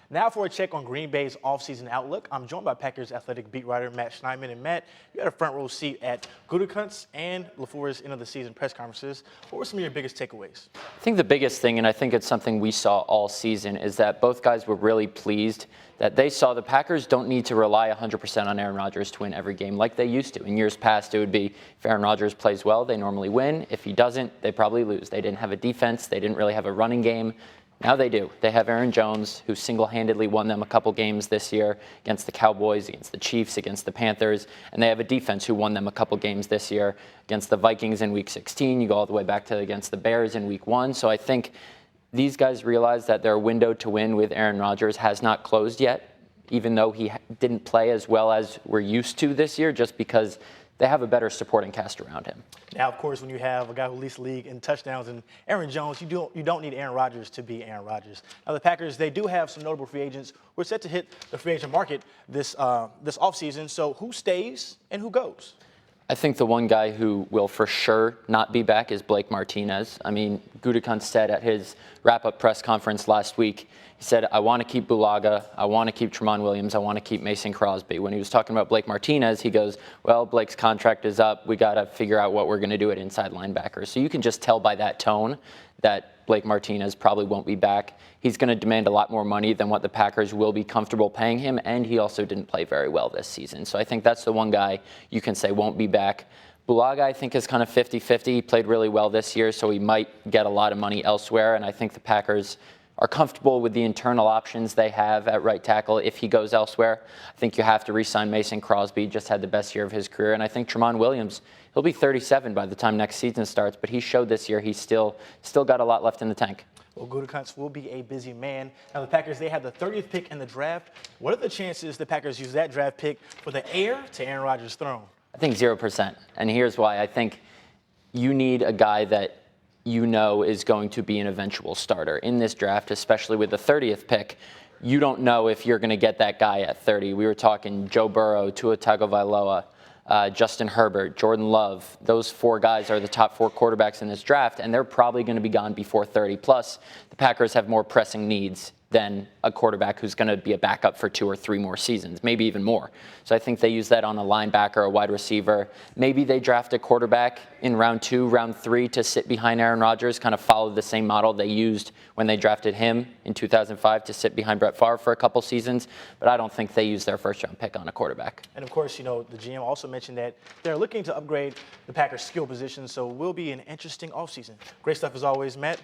Now for a check on Green Bay's offseason outlook, I'm joined by Packers athletic beat writer Matt Schneidman. And Matt, you had a front row seat at Gutekunst's and LaFleur's end of the season press conferences. What were some of your biggest takeaways? I think the biggest thing, and I think it's something we saw all season, is that both guys were really pleased that they saw the Packers don't need to rely 100% on Aaron Rodgers to win every game like they used to. In years past, it would be if Aaron Rodgers plays well, they normally win. If he doesn't, they probably lose. They didn't have a defense. They didn't really have a running game. Now they do. They have Aaron Jones, who single-handedly won them a couple games this year against the Cowboys, against the Chiefs, against the Panthers. And they have a defense who won them a couple games this year against the Vikings in Week 16. You go all the way back to against the Bears in Week 1. So I think these guys realize that their window to win with Aaron Rodgers has not closed yet, even though he didn't play as well as we're used to this year, just because they have a better supporting cast around him. Now, of course, when you have a guy who leads the league in touchdowns and Aaron Jones, you don't need Aaron Rodgers to be Aaron Rodgers. Now, the Packers, they do have some notable free agents who are set to hit the free agent market this offseason. So who stays and who goes? I think the one guy who will for sure not be back is Blake Martinez. I mean, Gutekunst said at his wrap-up press conference last week, he said, I want to keep Bulaga, I want to keep Tramon Williams, I want to keep Mason Crosby. When he was talking about Blake Martinez, he goes, well, Blake's contract is up. We got to figure out what we're going to do at inside linebacker. So you can just tell by that tone that Blake Martinez probably won't be back. He's going to demand a lot more money than what the Packers will be comfortable paying him, and he also didn't play very well this season. So I think that's the one guy you can say won't be back. Bulaga, I think, is kind of 50-50. He played really well this year, so he might get a lot of money elsewhere, and I think the Packers are comfortable with the internal options they have at right tackle if he goes elsewhere. I think you have to re-sign Mason Crosby, just had the best year of his career, and I think Tramon Williams, he'll be 37 by the time next season starts, but he showed this year he's still got a lot left in the tank. Well, Gutekunst will be a busy man. Now, the Packers, they have the 30th pick in the draft. What are the chances the Packers use that draft pick for the heir to Aaron Rodgers' throne? I think 0%, and here's why. I think you need a guy that you know is going to be an eventual starter in this draft, especially with the 30th pick. You don't know if you're going to get that guy at 30. We were talking Joe Burrow, Tua Tagovailoa, Justin Herbert, Jordan Love. Those four guys are the top four quarterbacks in this draft, and they're probably going to be gone before 30. Plus, the Packers have more pressing needs than a quarterback who's going to be a backup for 2 or 3 more seasons, maybe even more. So I think they use that on a linebacker, a wide receiver. Maybe they draft a quarterback in round 2, round 3 to sit behind Aaron Rodgers, kind of follow the same model they used when they drafted him in 2005 to sit behind Brett Favre for a couple seasons. But I don't think they use their first-round pick on a quarterback. And, of course, you know, the GM also mentioned that they're looking to upgrade the Packers' skill position, so it will be an interesting offseason. Great stuff as always, Matt.